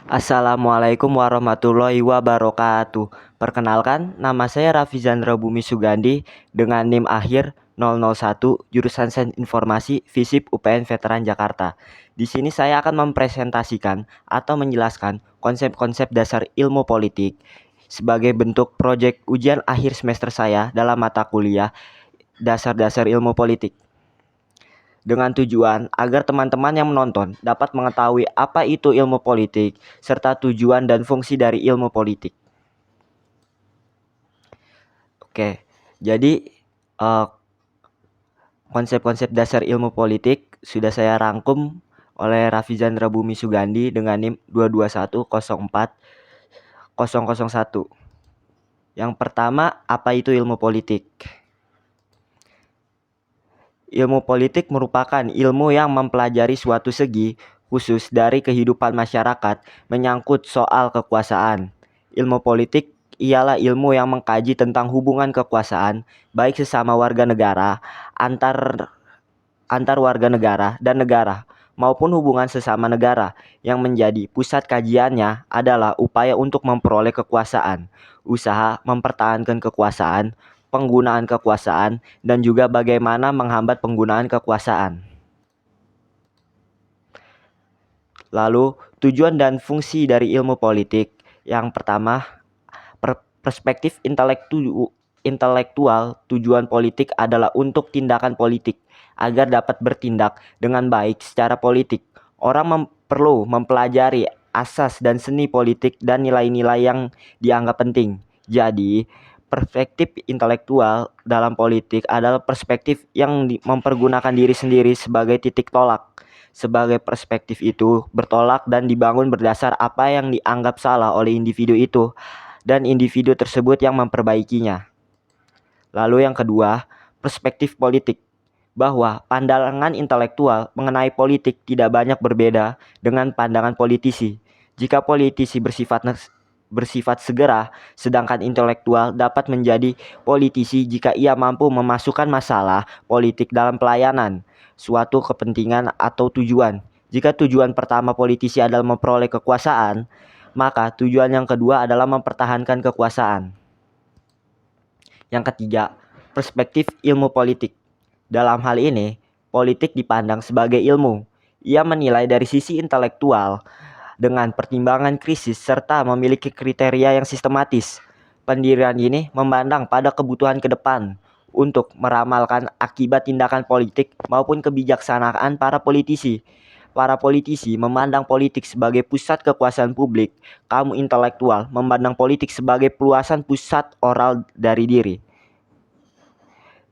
Assalamualaikum warahmatullahi wabarakatuh. Perkenalkan, nama saya Rafizandra Bumi Sugandi dengan NIM akhir 001 jurusan Sains Informasi FISIP UPN Veteran Jakarta. Di sini saya akan mempresentasikan atau menjelaskan konsep-konsep dasar ilmu politik sebagai bentuk proyek ujian akhir semester saya dalam mata kuliah Dasar-dasar Ilmu Politik, dengan tujuan agar teman-teman yang menonton dapat mengetahui apa itu ilmu politik serta tujuan dan fungsi dari ilmu politik. Oke, jadi eh, konsep-konsep dasar ilmu politik sudah saya rangkum oleh Rafizandra Bumi Sugandi dengan NIM 22104.001. Yang pertama, apa itu ilmu politik? Ilmu politik merupakan ilmu yang mempelajari suatu segi khusus dari kehidupan masyarakat menyangkut soal kekuasaan. Ilmu politik ialah ilmu yang mengkaji tentang hubungan kekuasaan baik sesama warga negara, antar antar warga negara dan negara, maupun hubungan sesama negara. Yang menjadi pusat kajiannya adalah upaya untuk memperoleh kekuasaan, usaha mempertahankan kekuasaan, penggunaan kekuasaan, dan juga bagaimana menghambat penggunaan kekuasaan. Lalu, tujuan dan fungsi dari ilmu politik. Yang pertama, perspektif intelektual. Tujuan politik adalah untuk tindakan politik agar dapat bertindak dengan baik secara politik. Orang perlu mempelajari asas dan seni politik dan nilai-nilai yang dianggap penting. Jadi, perspektif intelektual dalam politik adalah perspektif yang mempergunakan diri sendiri sebagai titik tolak. Sebagai perspektif itu bertolak dan dibangun berdasar apa yang dianggap salah oleh individu itu dan individu tersebut yang memperbaikinya. Lalu yang kedua, perspektif politik, bahwa pandangan intelektual mengenai politik tidak banyak berbeda dengan pandangan politisi. Jika politisi bersifat segera, sedangkan intelektual dapat menjadi politisi jika ia mampu memasukkan masalah politik dalam pelayanan suatu kepentingan atau tujuan. Jika tujuan pertama politisi adalah memperoleh kekuasaan, maka tujuan yang kedua adalah mempertahankan kekuasaan. Yang ketiga, perspektif ilmu politik. Dalam hal ini, politik dipandang sebagai ilmu. Ia menilai dari sisi intelektual dengan pertimbangan krisis serta memiliki kriteria yang sistematis. Pendirian ini memandang pada kebutuhan ke depan untuk meramalkan akibat tindakan politik maupun kebijaksanaan para politisi. Para politisi memandang politik sebagai pusat kekuasaan publik. Kamu intelektual memandang politik sebagai peluasan pusat oral dari diri.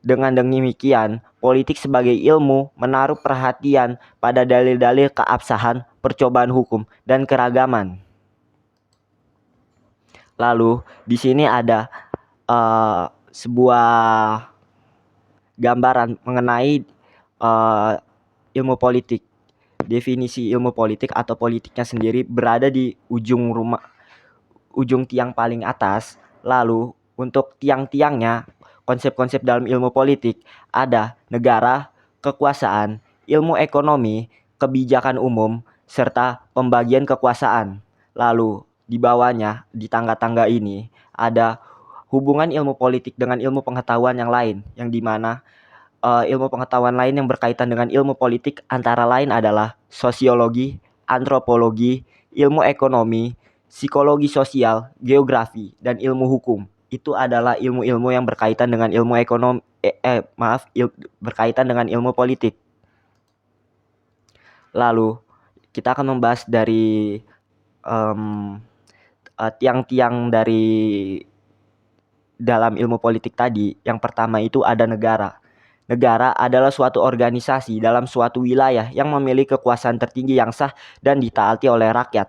Dengan demikian, politik sebagai ilmu menaruh perhatian pada dalil-dalil keabsahan, percobaan hukum, dan keragaman. Lalu, di sini ada sebuah gambaran mengenai ilmu politik. Definisi ilmu politik atau politiknya sendiri berada di ujung tiang paling atas. Lalu, untuk tiang-tiangnya, konsep-konsep dalam ilmu politik ada negara, kekuasaan, ilmu ekonomi, kebijakan umum, serta pembagian kekuasaan. Lalu di bawahnya, di tangga-tangga ini ada hubungan ilmu politik dengan ilmu pengetahuan yang lain, yang dimana ilmu pengetahuan lain yang berkaitan dengan ilmu politik antara lain adalah sosiologi, antropologi, ilmu ekonomi, psikologi sosial, geografi, dan ilmu hukum. Itu adalah ilmu-ilmu yang berkaitan dengan ilmu ekonomi, berkaitan dengan ilmu politik. Lalu kita akan membahas dari tiang-tiang dari dalam ilmu politik tadi. Yang pertama itu ada negara. Negara adalah suatu organisasi dalam suatu wilayah yang memiliki kekuasaan tertinggi yang sah dan ditaati oleh rakyat.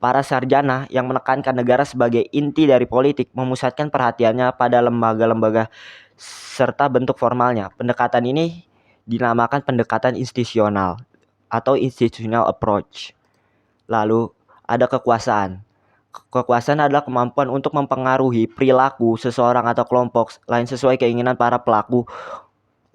Para sarjana yang menekankan negara sebagai inti dari politik memusatkan perhatiannya pada lembaga-lembaga serta bentuk formalnya. Pendekatan ini dinamakan pendekatan institusional atau institutional approach. Lalu ada kekuasaan. Kekuasaan adalah kemampuan untuk mempengaruhi perilaku seseorang atau kelompok lain sesuai keinginan para pelaku.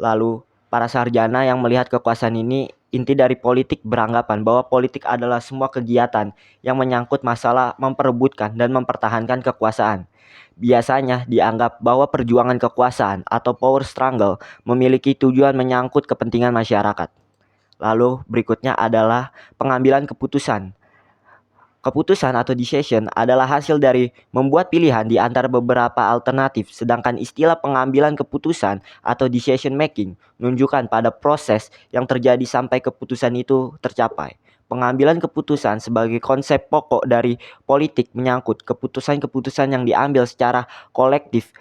Lalu Para sarjana yang melihat kekuasaan ini, inti dari politik beranggapan bahwa politik adalah semua kegiatan yang menyangkut masalah memperebutkan dan mempertahankan kekuasaan. Biasanya dianggap bahwa perjuangan kekuasaan atau power struggle memiliki tujuan menyangkut kepentingan masyarakat. Lalu berikutnya adalah pengambilan keputusan. Keputusan atau decision adalah hasil dari membuat pilihan di antara beberapa alternatif, sedangkan istilah pengambilan keputusan atau decision making menunjukkan pada proses yang terjadi sampai keputusan itu tercapai. Pengambilan keputusan sebagai konsep pokok dari politik menyangkut keputusan-keputusan yang diambil secara kolektif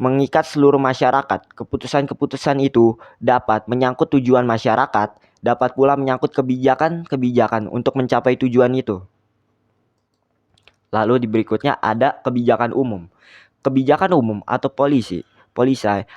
mengikat seluruh masyarakat. Keputusan-keputusan itu dapat menyangkut tujuan masyarakat, dapat pula menyangkut kebijakan-kebijakan untuk mencapai tujuan itu. Lalu di berikutnya ada kebijakan umum. Kebijakan umum atau polisi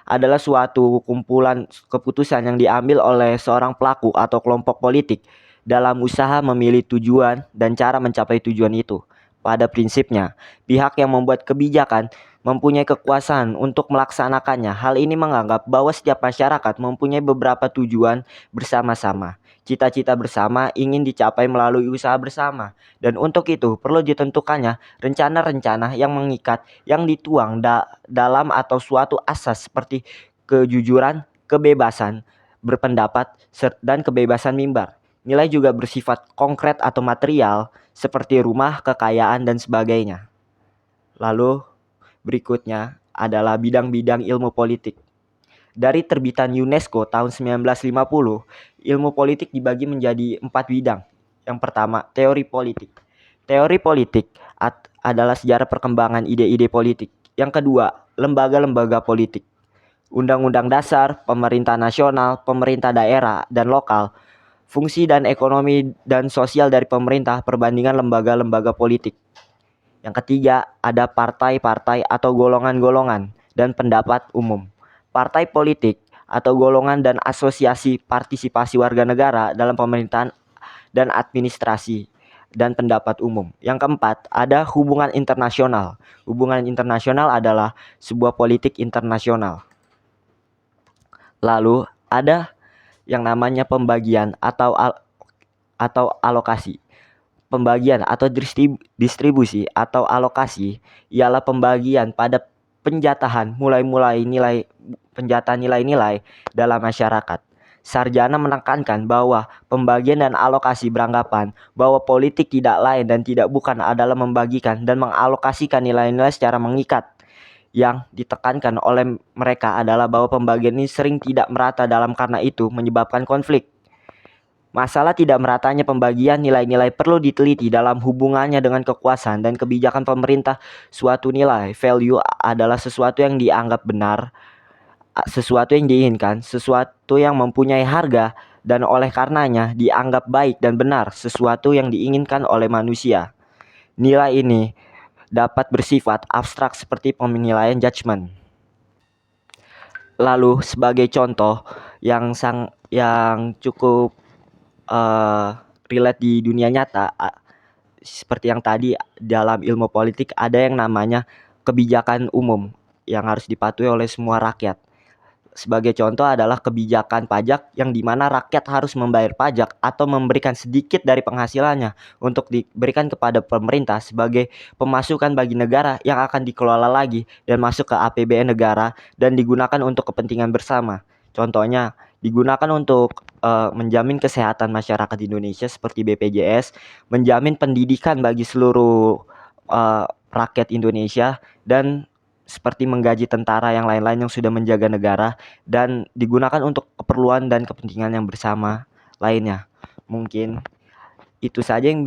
adalah suatu kumpulan keputusan yang diambil oleh seorang pelaku atau kelompok politik dalam usaha memilih tujuan dan cara mencapai tujuan itu. Pada prinsipnya, pihak yang membuat kebijakan mempunyai kekuasaan untuk melaksanakannya. Hal ini menganggap bahwa setiap masyarakat mempunyai beberapa tujuan bersama-sama. Cita-cita bersama ingin dicapai melalui usaha bersama. Dan untuk itu perlu ditentukannya rencana-rencana yang mengikat yang dituang dalam atau suatu asas seperti kejujuran, kebebasan berpendapat, dan kebebasan mimbar. Nilai juga bersifat konkret atau material seperti rumah, kekayaan, dan sebagainya. Lalu berikutnya adalah bidang-bidang ilmu politik. Dari terbitan UNESCO tahun 1950, ilmu politik dibagi menjadi 4 bidang. Yang pertama, teori politik. Teori politik adalah sejarah perkembangan ide-ide politik. Yang kedua, lembaga-lembaga politik. Undang-undang dasar, pemerintah nasional, pemerintah daerah dan lokal, fungsi dan ekonomi dan sosial dari pemerintah, perbandingan lembaga-lembaga politik. Yang ketiga, ada partai-partai atau golongan-golongan dan pendapat umum. Partai politik atau golongan dan asosiasi partisipasi warga negara dalam pemerintahan dan administrasi dan pendapat umum. Yang keempat, ada hubungan internasional. Hubungan internasional adalah sebuah politik internasional. Lalu ada yang namanya pembagian atau alokasi. Pembagian atau distribusi atau alokasi ialah pembagian pada penjatahan penjatahan nilai-nilai dalam masyarakat. Sarjana menekankan bahwa pembagian dan alokasi beranggapan bahwa politik tidak lain dan tidak bukan adalah membagikan dan mengalokasikan nilai-nilai secara mengikat. Yang ditekankan oleh mereka adalah bahwa pembagian ini sering tidak merata karena itu menyebabkan konflik. Masalah tidak meratanya pembagian nilai-nilai perlu diteliti dalam hubungannya dengan kekuasaan dan kebijakan pemerintah. Suatu nilai, value, adalah sesuatu yang dianggap benar, sesuatu yang diinginkan, sesuatu yang mempunyai harga, dan oleh karenanya dianggap baik dan benar, sesuatu yang diinginkan oleh manusia. Nilai ini dapat bersifat abstrak seperti penilaian judgement. Lalu sebagai contoh yang cukup relate di dunia nyata, seperti yang tadi dalam ilmu politik ada yang namanya kebijakan umum yang harus dipatuhi oleh semua rakyat. Sebagai contoh adalah kebijakan pajak yang dimana rakyat harus membayar pajak atau memberikan sedikit dari penghasilannya untuk diberikan kepada pemerintah sebagai pemasukan bagi negara yang akan dikelola lagi dan masuk ke APBN negara dan digunakan untuk kepentingan bersama. Contohnya digunakan untuk menjamin kesehatan masyarakat Indonesia seperti BPJS, menjamin pendidikan bagi seluruh rakyat Indonesia, dan seperti menggaji tentara yang lain-lain yang sudah menjaga negara, dan digunakan untuk keperluan dan kepentingan yang bersama lainnya. Mungkin itu saja yang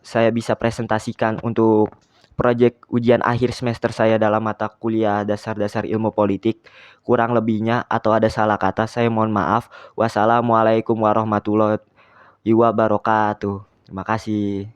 saya bisa presentasikan untuk proyek ujian akhir semester saya dalam mata kuliah dasar-dasar ilmu politik. Kurang lebihnya atau ada salah kata saya mohon maaf. Wassalamualaikum warahmatullahi wabarakatuh. Terima kasih.